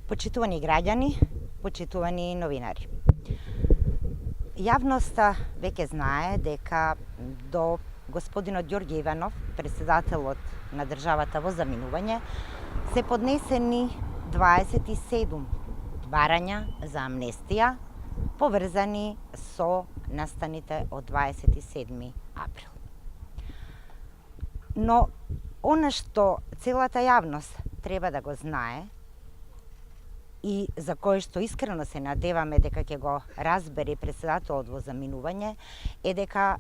Почитувани граѓани, почитувани новинари. Јавноста веќе знае дека до господинот Ѓорѓе Иванов, председателот на државата во заминување, се поднесени 27 барања за амнестија, поврзани со настаните од 27 април. Но она што целата јавност треба да го знае и за кое што искрено се надеваме дека ќе го разбере председателот во заминување, е дека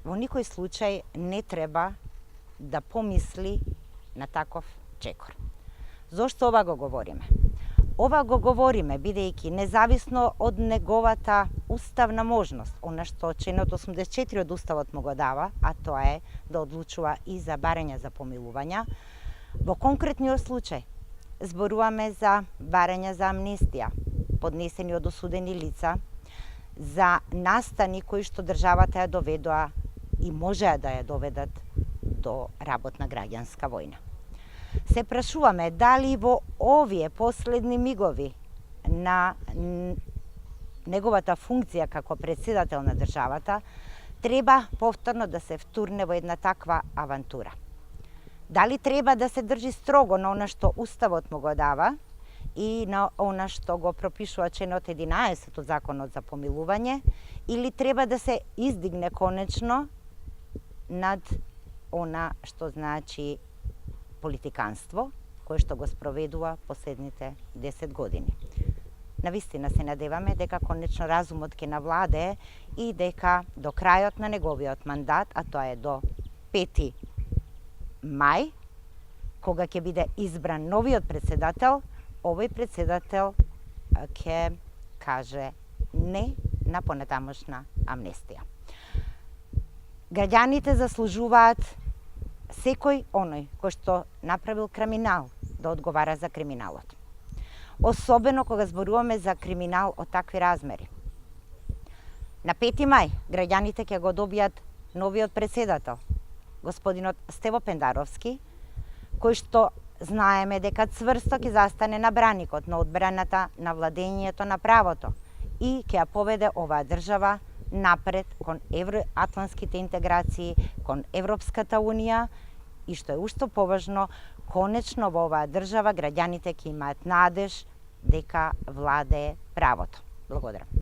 во никој случај не треба да помисли на таков чекор. Зошто ова го говориме? Ова го говориме бидејќи независно од неговата уставна можност, она што членот 84 од уставот му го дава, а тоа е да одлучува и за барања за помилувања, во конкретниот случај зборуваме за барања за амнестија, поднесени од осудени лица, за настани кои што државата ја доведоа и можеа да ја доведат до работна граѓанска војна. Се прашуваме дали во овие последни мигови на неговата функција како председател на државата треба повторно да се втурне во една таква авантура. Дали треба да се држи строго на она што уставот му го дава и на она што го пропишува членот 11 од законот за помилување, или треба да се издигне конечно над она што значи политиканство, кое што го спроведува последните 10 години. Навистина се надеваме дека конечно разумот ќе навладее и дека до крајот на неговиот мандат, а тоа е до 5 мај, кога ќе биде избран новиот председател, овој председател ќе каже не на понатамошна амнестија. Граѓаните заслужуваат секој оној кој што направил криминал да одговара за криминалот. Особено кога зборуваме за криминал од такви размери. На 5 мај граѓаните ќе го добијат новиот председател, господинот Стево Пендаровски, кој што знаеме дека цврсто ќе застане на браникот на одбраната на владењето на правото и ќе ја поведе оваа држава напред кон евроатлантските интеграции, кон Европската унија и што е уште поважно, конечно во оваа држава граѓаните ќе имаат надеж дека владее правото. Благодарам.